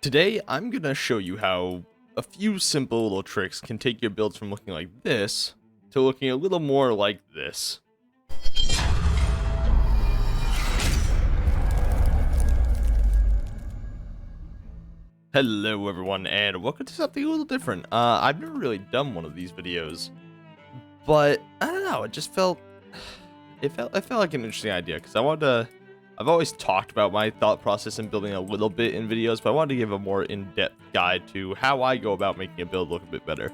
Today, I'm going to show you how a few simple little tricks can take your builds from looking like this to looking a little more like this. Hello everyone, and welcome to something a little different. I've never really done one of these videos, but I don't know, it just felt like an interesting idea because I've always talked about my thought process in building a little bit in videos, but I wanted to give a more in-depth guide to how I go about making a build look a bit better.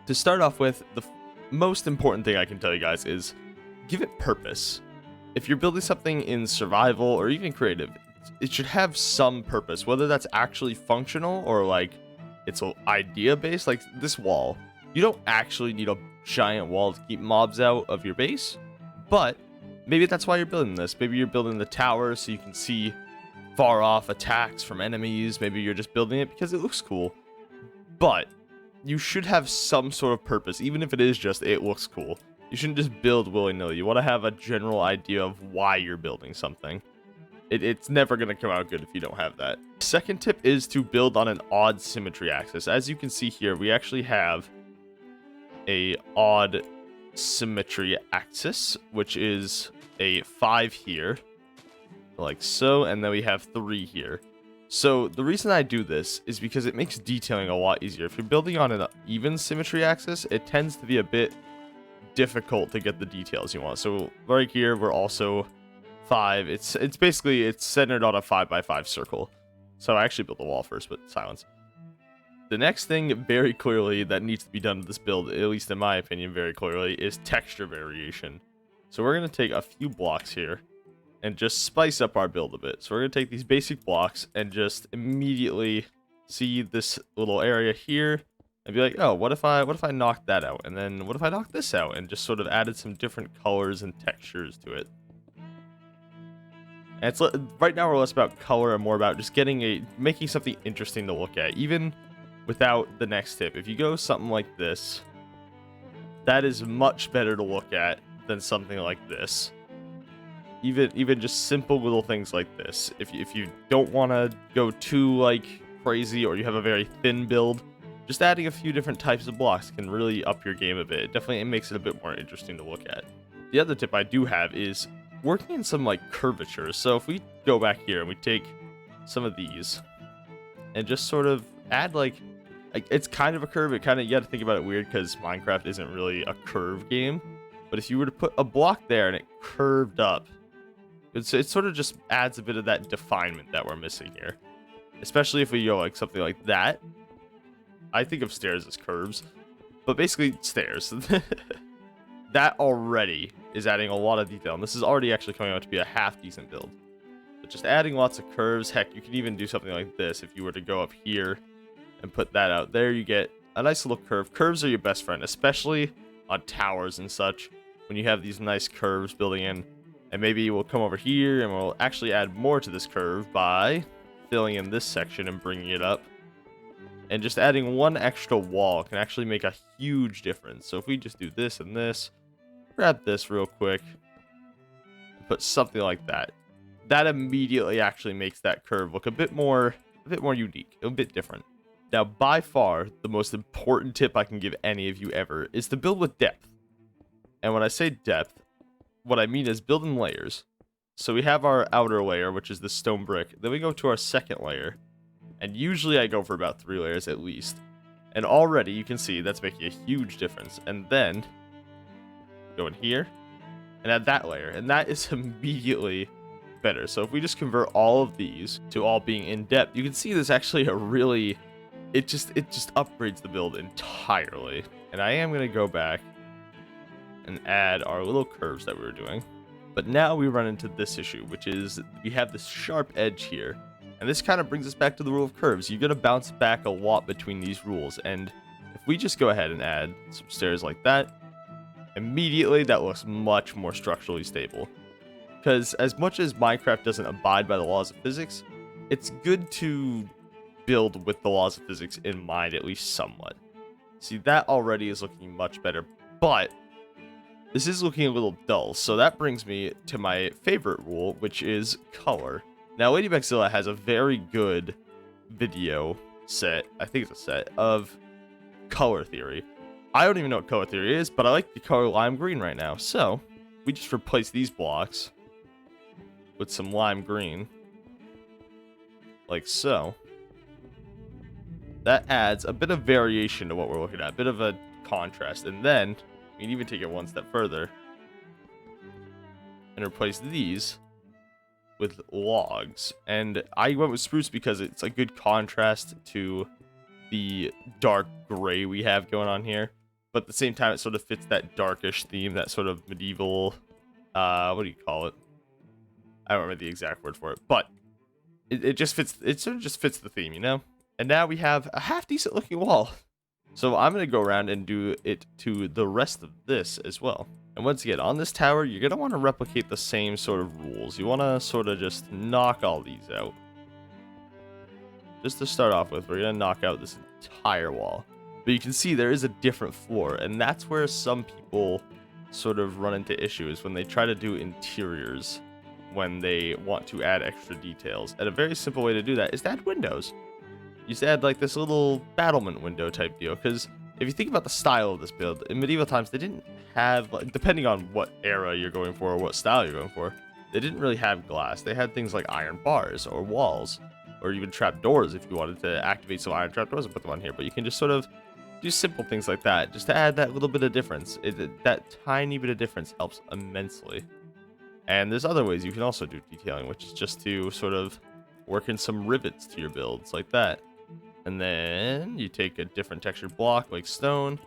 To start off with, the most important thing I can tell you guys is give it purpose. If you're building something in survival or even creative, it should have some purpose, whether that's actually functional or like it's idea based. Like this wall, you don't actually need a giant wall to keep mobs out of your base, but maybe that's why you're building this. Maybe you're building the tower so you can see far off attacks from enemies. Maybe you're just building it because it looks cool, but you should have some sort of purpose, even if it is just it looks cool. You shouldn't just build willy-nilly. You want to have a general idea of why you're building something. It's never going to come out good if you don't have that. Second tip is to build on an odd symmetry axis. As you can see here, we actually have a odd symmetry axis, which is a 5 here, like so, and then we have 3 here. So the reason I do this is because it makes detailing a lot easier. If you're building on an even symmetry axis, it tends to be a bit difficult to get the details you want. So right here, we're also 5. It's basically centered on a 5x5 circle. So I actually built the wall first, but silence. The next thing very clearly that needs to be done to this build, at least in my opinion very clearly, is texture variation. So we're going to take a few blocks here and just spice up our build a bit. So we're going to take these basic blocks and just immediately see this little area here and be like, oh, what if I knocked that out? And then what if I knocked this out? And just sort of added some different colors and textures to it. And it's right now we're less about color and more about just making something interesting to look at, even without the next tip. If you go something like this, that is much better to look at than something like this. Even just simple little things like this. If you don't want to go too like crazy, or you have a very thin build, just adding a few different types of blocks can really up your game a bit. It makes it a bit more interesting to look at. The other tip I do have is working in some like curvatures. So if we go back here and we take some of these and just sort of add like it's kind of a curve. You got to think about it weird because Minecraft isn't really a curve game. But if you were to put a block there and it curved up, it sort of just adds a bit of that definement that we're missing here. Especially if we go like something like that. I think of stairs as curves, but basically stairs. That already is adding a lot of detail, and this is already actually coming out to be a half decent build. But just adding lots of curves, heck, you can even do something like this. If you were to go up here and put that out there, you get a nice little curve. Curves are your best friend, especially on towers and such, when you have these nice curves building in. And maybe we'll come over here and we'll actually add more to this curve by filling in this section and bringing it up. And just adding one extra wall can actually make a huge difference. So if we just do this and this, grab this real quick, and put something like that, that immediately actually makes that curve look a bit more unique, a bit different. Now, by far, the most important tip I can give any of you ever is to build with depth. And when I say depth, what I mean is build in layers. So we have our outer layer, which is the stone brick. Then we go to our second layer. And usually I go for about 3 layers at least. And already you can see that's making a huge difference. And then go in here and add that layer. And that is immediately better. So if we just convert all of these to all being in depth, you can see there's actually a really... It just upgrades the build entirely. And I am going to go back and add our little curves that we were doing. But now we run into this issue, which is we have this sharp edge here. And this kind of brings us back to the rule of curves. You're going to bounce back a lot between these rules. And if we just go ahead and add some stairs like that, immediately that looks much more structurally stable. Because as much as Minecraft doesn't abide by the laws of physics, it's good to build with the laws of physics in mind, at least somewhat. See, that already is looking much better, but this is looking a little dull. So that brings me to my favorite rule, which is color. Now, Lady Baxilla has a very good video set, I think it's a set, of color theory. I don't even know what color theory is, but I like the color lime green right now. So, we just replace these blocks with some lime green. Like so. That adds a bit of variation to what we're looking at, a bit of a contrast. And then, we can even take it one step further and replace these with logs. And I went with spruce because it's a good contrast to the dark gray we have going on here. But at the same time, it sort of fits that darkish theme, that sort of medieval, what do you call it? I don't remember the exact word for it, but it just fits, it sort of just fits the theme, you know? And now we have a half-decent looking wall. So I'm going to go around and do it to the rest of this as well. And once again, on this tower, you're going to want to replicate the same sort of rules. You want to sort of just knock all these out. Just to start off with, we're going to knock out this entire wall. But you can see there is a different floor, and that's where some people sort of run into issues when they try to do interiors, when they want to add extra details. And a very simple way to do that is to add windows. You just add like this little battlement window type deal, because if you think about the style of this build, in medieval times they didn't have, like, depending on what era you're going for or what style you're going for, they didn't really have glass. They had things like iron bars or walls, or even trapdoors if you wanted to activate some iron trapdoors and put them on here. But you can just sort of do simple things like that, just to add that little bit of difference. That tiny bit of difference helps immensely. And there's other ways you can also do detailing, which is just to sort of work in some rivets to your builds like that. And then you take a different textured block like stone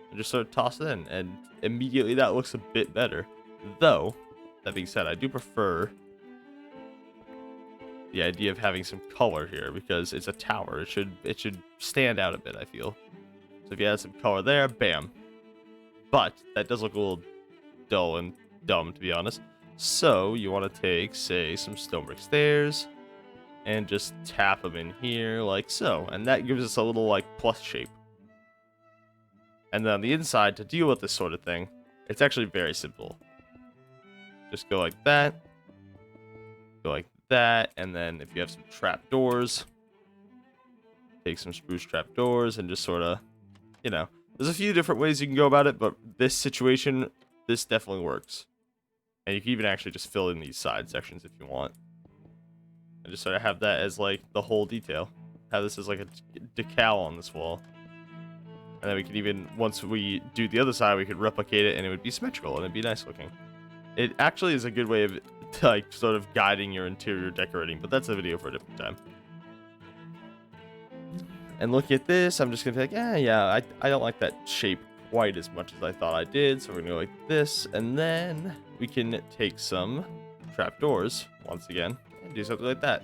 and just sort of toss it in, and immediately that looks a bit better. Though, that being said, I do prefer the idea of having some color here because it's a tower. It should stand out a bit, I feel. So if you add some color there, bam. But that does look a little dull and dumb, to be honest. So you want to take, say, some stone brick stairs and just tap them in here like so. And that gives us a little like plus shape. And then on the inside, to deal with this sort of thing, it's actually very simple. Just go like that. Go like that. And then if you have some trapdoors, take some spruce trapdoors and just sort of, you know, there's a few different ways you can go about it, but this situation, this definitely works. And you can even actually just fill in these side sections if you want. And just sort of have that as like the whole detail. Have this as like a decal on this wall. And then we can even, once we do the other side, we could replicate it and it would be symmetrical and it'd be nice looking. It actually is a good way of like sort of guiding your interior decorating, but that's a video for a different time. And looking at this, I'm just gonna be like, yeah, I don't like that shape quite as much as I thought I did. So we're gonna go like this, and then we can take some trapdoors once again and do something like that.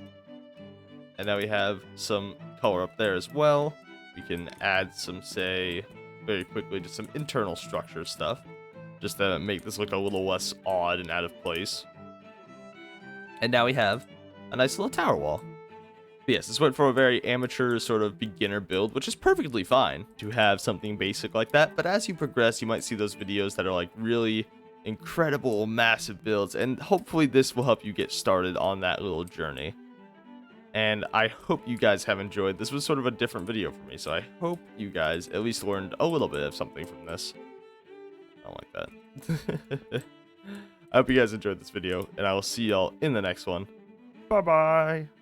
And now we have some color up there as well. We can add some, say, very quickly, just some internal structure stuff, just to make this look a little less odd and out of place. And now we have a nice little tower wall. But yes, this went for a very amateur sort of beginner build, which is perfectly fine to have something basic like that. But as you progress, you might see those videos that are like really incredible, massive builds. And hopefully this will help you get started on that little journey. And I hope you guys have enjoyed. This was sort of a different video for me, so I hope you guys at least learned a little bit of something from this. I don't like that. I hope you guys enjoyed this video, and I will see y'all in the next one. Bye-bye!